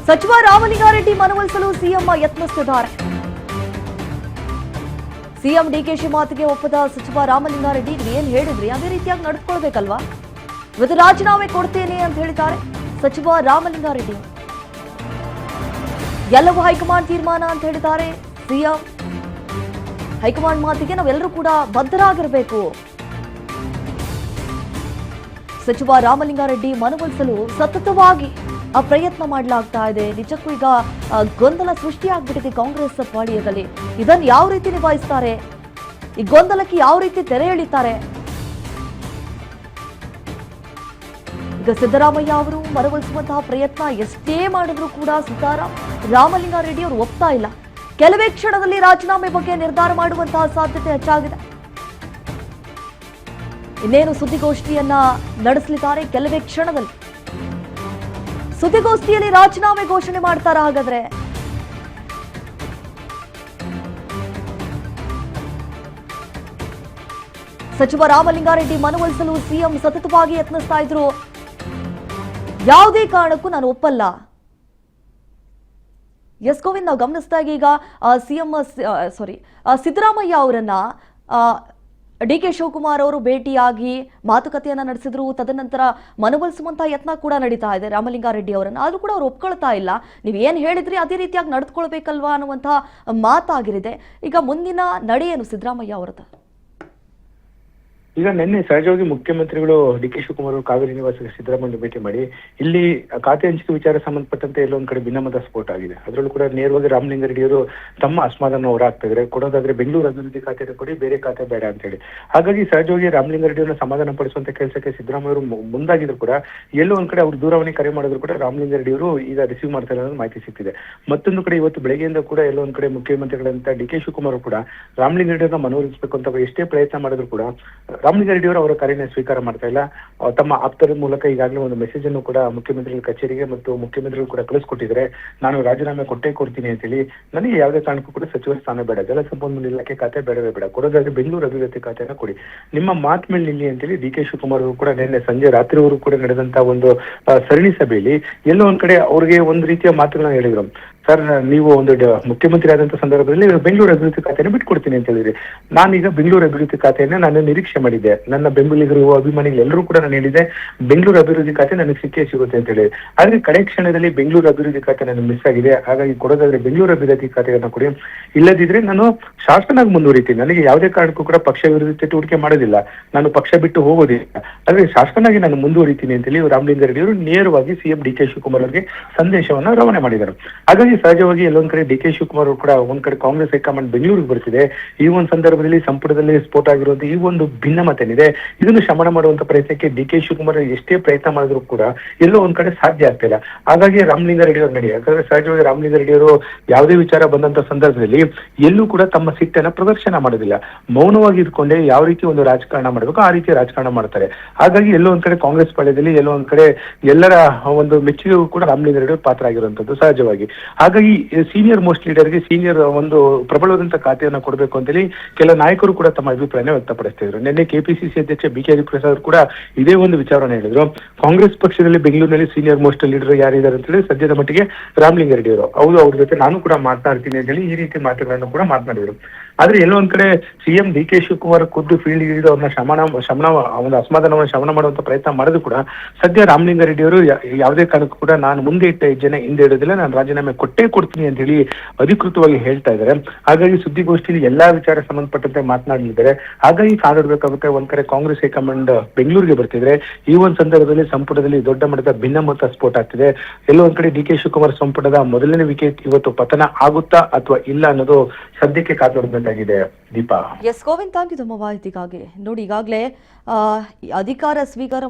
ಸಚಿವ ರಾಮಲಿಂಗಾರೆಡ್ಡಿ ಮನವೊಲಿಸಲು ಸಿಎಂ ಯತ್ನಿಸುತ್ತಿದ್ದಾರೆ. ಸಿಎಂ ಡಿಕೆಶಿ ಮಾತಿಗೆ ಒಪ್ಪದ ಸಚಿವ ರಾಮಲಿಂಗಾರೆಡ್ಡಿ ಏನ್ ಹೇಳಿದ್ರಿ ಅದೇ ರೀತಿಯಾಗಿ ನಡೆದುಕೊಳ್ಬೇಕಲ್ವಾ, ಇವತ್ತು ರಾಜೀನಾಮೆ ಕೊಡ್ತೇನೆ ಅಂತ ಹೇಳಿದ್ದಾರೆ ಸಚಿವ ರಾಮಲಿಂಗಾರೆಡ್ಡಿ. ಎಲ್ಲವೂ ಹೈಕಮಾಂಡ್ ತೀರ್ಮಾನ ಅಂತ ಹೇಳಿದ್ದಾರೆ ಸಿಎಂ. ಹೈಕಮಾಂಡ್ ಮಾತಿಗೆ ನಾವೆಲ್ಲರೂ ಕೂಡ ಬದ್ಧರಾಗಿರಬೇಕು. ಸಚಿವ ರಾಮಲಿಂಗಾರೆಡ್ಡಿ ಮನವೊಲಿಸಲು ಸತತವಾಗಿ ಪ್ರಯತ್ನ ಮಾಡಲಾಗ್ತಾ ಇದೆ. ನಿಜಕ್ಕೂ ಈಗ ಗೊಂದಲ ಸೃಷ್ಟಿಯಾಗ್ಬಿಟ್ಟಿದೆ ಕಾಂಗ್ರೆಸ್ ಪಾಳ್ಯದಲ್ಲಿ. ಇದನ್ನು ಯಾವ ರೀತಿ ನಿಭಾಯಿಸ್ತಾರೆ, ಈ ಗೊಂದಲಕ್ಕೆ ಯಾವ ರೀತಿ ತೆರೆ ಎಳಿತಾರೆ? ಈಗ ಸಿದ್ದರಾಮಯ್ಯ ಅವರು ಮನವೊಲಿಸುವಂತಹ ಪ್ರಯತ್ನ ಎಷ್ಟೇ ಮಾಡಿದ್ರು ಕೂಡ ರಾಮಲಿಂಗಾರೆಡ್ಡಿ ಅವರು ಒಪ್ತಾ ಇಲ್ಲ. ಕೆಲವೇ ಕ್ಷಣದಲ್ಲಿ ರಾಜೀನಾಮೆ ಬಗ್ಗೆ ನಿರ್ಧಾರ ಮಾಡುವಂತಹ ಸಾಧ್ಯತೆ ಹೆಚ್ಚಾಗಿದೆ. ಇನ್ನೇನು ಸುದ್ದಿಗೋಷ್ಠಿಯನ್ನ ನಡೆಸಲಿದ್ದಾರೆ. ಕೆಲವೇ ಕ್ಷಣದಲ್ಲಿ ಸುದ್ದಿಗೋಷ್ಠಿಯಲ್ಲಿ ರಾಜೀನಾಮೆ ಘೋಷಣೆ ಮಾಡ್ತಾರ. ಹಾಗಾದ್ರೆ ಸಚಿವ ರಾಮಲಿಂಗಾರೆಡ್ಡಿ ಮನವೊಲಿಸಲು ಸಿಎಂ ಸತತವಾಗಿ ಯತ್ನಿಸ್ತಾ ಇದ್ರು. ಯಾವುದೇ ಕಾರಣಕ್ಕೂ ನಾನು ಒಪ್ಪಲ್ಲ. ಎಸ್ ಗೋವಿಂದ್, ನಾವು ಗಮನಿಸಿದಾಗ ಈಗ ಸಿಎಂ ಸಿದ್ದರಾಮಯ್ಯ ಅವರನ್ನ ಡಿ ಕೆ ಶಿವಕುಮಾರ್ ಅವರು ಭೇಟಿಯಾಗಿ ಮಾತುಕತೆಯನ್ನ ನಡೆಸಿದ್ರು. ತದನಂತರ ಮನವೊಲಿಸುವಂತಹ ಯತ್ನ ಕೂಡ ನಡೀತಾ ಇದೆ ರಾಮಲಿಂಗಾರೆಡ್ಡಿ ಅವರನ್ನ. ಆದ್ರೂ ಕೂಡ ಅವ್ರು ಒಪ್ಕೊಳ್ತಾ ಇಲ್ಲ. ನೀವು ಏನ್ ಹೇಳಿದ್ರಿ ಅದೇ ರೀತಿಯಾಗಿ ನಡೆದುಕೊಳ್ಬೇಕಲ್ವಾ ಅನ್ನುವಂತಹ ಮಾತಾಗಿರಿದೆ. ಈಗ ಮುಂದಿನ ನಡೆ ಏನು ಸಿದ್ದರಾಮಯ್ಯ ಅವರದ್ದು? ಈಗ ನಿನ್ನೆ ಸಹಜವಾಗಿ ಮುಖ್ಯಮಂತ್ರಿಗಳು ಡಿ ಕೆ ಶಿವಕುಮಾರ್ ಕಾವೇರಿ ನಿವಾಸಕ್ಕೆ ಸಿದ್ದರಾಮಯ್ಯ ಭೇಟಿ ಮಾಡಿ ಇಲ್ಲಿ ಖಾತೆ ಹಂಚಿಕೆ ವಿಚಾರ ಸಂಬಂಧಪಟ್ಟಂತೆ ಎಲ್ಲೊಂದ್ ಕಡೆ ಭಿನ್ನಮತ ಸ್ಫೋಟ ಆಗಿದೆ. ಅದರಲ್ಲೂ ಕೂಡ ನೇರವಾಗಿ ರಾಮಲಿಂಗಾರೆಡ್ಡಿ ಅವರು ತಮ್ಮ ಅಸಮಾಧಾನ ಹೊರಹಾಕ್ತಾ ಇದ್ದಾರೆ. ಕೊಡೋದಾದ್ರೆ ಬೆಂಗಳೂರು ಅಭಿವೃದ್ಧಿ ಖಾತೆ ಕೊಡಿ, ಬೇರೆ ಖಾತೆ ಬೇಡ ಅಂತ ಹೇಳಿ. ಹಾಗಾಗಿ ಸಹಜವಾಗಿ ರಾಮಲಿಂಗಾರೆಡ್ಡಿ ಅವರನ್ನ ಸಮಾಧಾನ ಪಡಿಸುವಂತ ಕೆಲಸಕ್ಕೆ ಸಿದ್ದರಾಮಯ್ಯ ಅವರು ಮುಂದಾಗಿದ್ರು ಕೂಡ ಎಲ್ಲೋ ಒಂದ್ ಕಡೆ ಅವ್ರು ದೂರವಾಣಿ ಕರೆ ಮಾಡಿದ್ರು ಕೂಡ ರಾಮಲಿಂಗಾರೆಡ್ಡಿ ಅವರು ಈಗ ರಿಸೀವ್ ಮಾಡ್ತಾರೆ ಅನ್ನೋದು ಮಾಹಿತಿ ಸಿಗ್ತಿದೆ. ಮತ್ತೊಂದು ಕಡೆ ಇವತ್ತು ಬೆಳಗ್ಗೆಯಿಂದ ಕೂಡ ಎಲ್ಲೋ ಒಂದ್ ಕಡೆ ಮುಖ್ಯಮಂತ್ರಿಗಳಂತ ಡಿ ಕೆ ಶಿವಕುಮಾರ್ ಕೂಡ ರಾಮಲಿಂಗಾರೆಡ್ಡಿ ಅವರನ್ನ ಮನವೊಲಿಸಬೇಕು ಅಂತ ಎಷ್ಟೇ ಪ್ರಯತ್ನ ಮಾಡಿದ್ರು ಕೂಡ ರಾಮಲಿಂಗಾರೆಡ್ಡಿ ಅವರು ಅವರ ಕರೆಯನ್ನು ಸ್ವೀಕಾರ ಮಾಡ್ತಾ ಇಲ್ಲ. ತಮ್ಮ ಆಪ್ತರ ಮೂಲಕ ಈಗಾಗಲೇ ಒಂದು ಮೆಸೇಜ್ ಅನ್ನು ಕೂಡ ಮುಖ್ಯಮಂತ್ರಿಗಳ ಕಚೇರಿಗೆ ಮತ್ತು ಮುಖ್ಯಮಂತ್ರಿಗಳು ಕೂಡ ಕಳಿಸ್ಕೊಟ್ಟಿದ್ದಾರೆ. ನಾನು ರಾಜೀನಾಮೆ ಕೊಟ್ಟೇ ಕೊಡ್ತೀನಿ ಅಂತ ಹೇಳಿ. ನನಗೆ ಯಾವುದೇ ಕಾರಣಕ್ಕೂ ಕೂಡ ಸಚಿವ ಸ್ಥಾನ ಬೇಡ, ಜಲಸಂಪನ್ಮೂಲ ಇಲಾಖೆ ಖಾತೆ ಬೇಡವೇ ಬೇಡ, ಕೊಡೋದಾದ್ರೆ ಬೆಂಗಳೂರು ಅಭಿವೃದ್ಧಿ ಖಾತೆನ ಕೊಡಿ, ನಿಮ್ಮ ಮಾತ್ ಮೇಲೆ ನಿಲ್ಲಿ ಅಂತೇಳಿ ಡಿ ಕೆ ಶಿವಕುಮಾರ್ ಅವರು ಕೂಡ ನಿನ್ನೆ ಸಂಜೆ ರಾತ್ರಿವರೆಗೂ ಕೂಡ ನಡೆದಂತಹ ಒಂದು ಸರಣಿ ಸಭೆಯಲ್ಲಿ ಎಲ್ಲೋ ಒಂದ್ ಕಡೆ ಅವ್ರಿಗೆ ಒಂದು ರೀತಿಯ ಮಾತುಗಳನ್ನ ಹೇಳಿದ್ರು. ಸರ್, ನೀವು ಒಂದು ಮುಖ್ಯಮಂತ್ರಿ ಆದಂತ ಸಂದರ್ಭದಲ್ಲಿ ಬೆಂಗಳೂರು ಅಭಿವೃದ್ಧಿ ಖಾತೆಯನ್ನು ಬಿಟ್ಕೊಡ್ತೀನಿ ಅಂತ ಹೇಳಿದ್ರಿ. ನಾನೀಗ ಬೆಂಗಳೂರು ಅಭಿವೃದ್ಧಿ ಖಾತೆಯನ್ನ ನಾನು ನಿರೀಕ್ಷೆ ಮಾಡಿದ್ದೆ. ನನ್ನ ಬೆಂಬಲಿಗರು ಅಭಿಮಾನಿಗಳು ಎಲ್ಲರೂ ಕೂಡ ನಾನು ಹೇಳಿದೆ ಬೆಂಗಳೂರು ಅಭಿವೃದ್ಧಿ ಖಾತೆ ನನಗೆ ಸಿಕ್ಕೇ ಸಿಗುತ್ತೆ ಅಂತ ಹೇಳಿ. ಆದ್ರೆ ಕಡೆ ಕ್ಷಣದಲ್ಲಿ ಬೆಂಗಳೂರು ಅಭಿವೃದ್ಧಿ ಖಾತೆ ನನಗೆ ಮಿಸ್ ಆಗಿದೆ. ಹಾಗಾಗಿ ಕೊಡೋದಾದ್ರೆ ಬೆಂಗಳೂರು ಅಭಿವೃದ್ಧಿ ಖಾತೆಯನ್ನ ಕೊಡಿ, ಇಲ್ಲದಿದ್ರೆ ನಾನು ಶಾಸಕನಾಗಿ ಮುಂದುವರಿತೀನಿ. ನನಗೆ ಯಾವುದೇ ಕಾರಣಕ್ಕೂ ಕೂಡ ಪಕ್ಷ ವಿರೋಧಿ ಚಟುವಟಿಕೆ ಮಾಡೋದಿಲ್ಲ, ನಾನು ಪಕ್ಷ ಬಿಟ್ಟು ಹೋಗೋದಿಲ್ಲ, ಆದ್ರೆ ಶಾಸಕನಾಗಿ ನಾನು ಮುಂದುವರಿತೀನಿ ಅಂತ ಹೇಳಿ ರಾಮಲಿಂಗಾರೆಡ್ಡಿ ಅವರು ನೇರವಾಗಿ ಸಿಎಂ ಡಿ ಕೆ ಶಿವಕುಮಾರ್ ಅವರಿಗೆ ಸಂದೇಶವನ್ನ ರವಾನೆ ಮಾಡಿದರು. ಹಾಗಾಗಿ ಸಹಜವಾಗಿ ಎಲ್ಲೊಂದ್ ಕಡೆ ಡಿ ಕೆ ಶಿವಕುಮಾರ್ ಅವರು ಕೂಡ ಒಂದ್ ಕಡೆ ಕಾಂಗ್ರೆಸ್ ಹೈಕಮಾಂಡ್ ಬೆಂಗಳೂರಿಗೆ ಬರ್ತಿದೆ. ಈ ಒಂದು ಸಂದರ್ಭದಲ್ಲಿ ಸಂಪುಟದಲ್ಲಿ ಸ್ಫೋಟ ಆಗಿರುವಂತಹ ಈ ಒಂದು ಭಿನ್ನಮತ ಏನಿದೆ ಇದನ್ನು ಶಮನ ಮಾಡುವಂತ ಪ್ರಯತ್ನಕ್ಕೆ ಡಿ ಕೆ ಶಿವಕುಮಾರ್ ಎಷ್ಟೇ ಪ್ರಯತ್ನ ಮಾಡಿದ್ರು ಕೂಡ ಎಲ್ಲೋ ಒಂದ್ ಕಡೆ ಸಾಧ್ಯ ಆಗ್ತಿಲ್ಲ. ಹಾಗಾಗಿ ರಾಮಲಿಂಗಾರೆಡ್ಡಿ ಅವರು ನಡಿ, ಯಾಕಂದ್ರೆ ಸಹಜವಾಗಿ ರಾಮಲಿಂಗಾರೆಡ್ಡಿ ಅವರು ಯಾವುದೇ ವಿಚಾರ ಬಂದಂತ ಸಂದರ್ಭದಲ್ಲಿ ಎಲ್ಲೂ ಕೂಡ ತಮ್ಮ ಸಿಟ್ಟನ್ನ ಪ್ರದರ್ಶನ ಮಾಡೋದಿಲ್ಲ. ಮೌನವಾಗಿ ಇದ್ಕೊಂಡೆ ಯಾವ ರೀತಿ ಒಂದು ರಾಜಕಾರಣ ಮಾಡಬೇಕು ಆ ರೀತಿ ರಾಜಕಾರಣ ಮಾಡ್ತಾರೆ. ಹಾಗಾಗಿ ಎಲ್ಲೋ ಒಂದ್ ಕಡೆ ಕಾಂಗ್ರೆಸ್ ಪಾಳ್ಯದಲ್ಲಿ ಎಲ್ಲೋ ಒಂದ್ ಕಡೆ ಎಲ್ಲರ ಒಂದು ಮೆಚ್ಚುಗೆಗೂ ಕೂಡ ರಾಮಲಿಂಗಾರೆಡ್ಡಿ ಅವರು ಪಾತ್ರ ಆಗಿರುವಂತದ್ದು ಸಹಜವಾಗಿ. ಹಾಗಾಗಿ ಸೀನಿಯರ್ ಮೋಸ್ಟ್ ಲೀಡರ್ಗೆ ಸೀನಿಯರ್ ಒಂದು ಪ್ರಬಲವಾದಂತಹ ಖಾತೆಯನ್ನ ಕೊಡಬೇಕು ಅಂತೇಳಿ ಕೆಲ ನಾಯಕರು ಕೂಡ ತಮ್ಮ ಅಭಿಪ್ರಾಯ ವ್ಯಕ್ತಪಡಿಸ್ತಿದ್ರು. ನಿನ್ನೆ ಕೆಪಿಸಿಸಿ ಅಧ್ಯಕ್ಷ ಬಿ ಕೆ ಹರಿಪ್ರಸಾದ್ ಕೂಡ ಇದೇ ಒಂದು ವಿಚಾರವನ್ನು ಹೇಳಿದ್ರು. ಕಾಂಗ್ರೆಸ್ ಪಕ್ಷದಲ್ಲಿ ಬೆಂಗಳೂರಿನಲ್ಲಿ ಸೀನಿಯರ್ ಮೋಸ್ಟ್ ಲೀಡರ್ ಯಾರಿದ್ದಾರೆ ಅಂತ ಹೇಳಿ ಸದ್ಯದ ಮಟ್ಟಿಗೆ ರಾಮಲಿಂಗಾರೆಡ್ಡಿ ಅವರು. ಹೌದು, ಅವ್ರ ಜೊತೆ ನಾನು ಕೂಡ ಮಾತನಾಡ್ತೀನಿ ಅಂತ ಹೇಳಿ ಈ ರೀತಿ ಮಾತುಗಳನ್ನು ಕೂಡ ಮಾತನಾಡಿದ್ರು. ಆದ್ರೆ ಎಲ್ಲೋ ಒಂದ್ ಕಡೆ ಸಿಎಂ ಡಿ ಕೆ ಶಿವಕುಮಾರ್ ಖುದ್ದು ಫೀಲ್ಡ್ ಹಿಡಿದು ಅವ್ರನ್ನ ಒಂದು ಅಸಮಾಧಾನವನ್ನು ಶಮನ ಮಾಡುವಂತ ಪ್ರಯತ್ನ ಮಾಡಿದ್ರು ಕೂಡ ಸದ್ಯ ರಾಮಲಿಂಗಾರೆಡ್ಡಿ ಅವರು ಯಾವುದೇ ಕಾರಣಕ್ಕೂ ಕೂಡ ನಾನು ಮುಂದೆ ಇಟ್ಟ ಹೆಜ್ಜೆನ ಹಿಂದೆ ಇಡೋದಿಲ್ಲ, ನಾನು ರಾಜೀನಾಮೆ ಕೊಟ್ಟೇ ಕೊಡ್ತೀನಿ ಅಂತ ಹೇಳಿ ಅಧಿಕೃತವಾಗಿ ಹೇಳ್ತಾ ಇದ್ದಾರೆ. ಹಾಗಾಗಿ ಸುದ್ದಿಗೋಷ್ಠಿಯಲ್ಲಿ ಎಲ್ಲಾ ವಿಚಾರ ಸಂಬಂಧಪಟ್ಟಂತೆ ಮಾತನಾಡಲಿದ್ದಾರೆ. ಹಾಗಾಗಿ ಕಾದಾಡಬೇಕಾಗುತ್ತೆ. ಒಂದ್ ಕಡೆ ಕಾಂಗ್ರೆಸ್ ಹೈಕಮಾಂಡ್ ಬೆಂಗಳೂರಿಗೆ ಬರ್ತಿದ್ರೆ ಈ ಒಂದು ಸಂದರ್ಭದಲ್ಲಿ ಸಂಪುಟದಲ್ಲಿ ದೊಡ್ಡ ಮಟ್ಟದ ಭಿನ್ನಮತ ಸ್ಫೋಟ ಆಗ್ತಿದೆ. ಎಲ್ಲೋ ಒಂದ್ ಕಡೆ ಡಿ ಕೆ ಶಿವಕುಮಾರ್ ಸಂಪುಟದ ಮೊದಲನೇ ವಿಕೆಟ್ ಇವತ್ತು ಪತನ ಆಗುತ್ತಾ ಅಥವಾ ಇಲ್ಲ ಅನ್ನೋದು ಸದ್ಯಕ್ಕೆ ಕಾದಾಡಬೇಕಾಗಿದೆ. Deepa. S Govind, thank you ತಮ್ಮ ಮಾಹಿತಿಗಾಗಿ. ನೋಡಿ, ಈಗಾಗಲೇ ಅಧಿಕಾರ ಸ್ವೀಕಾರ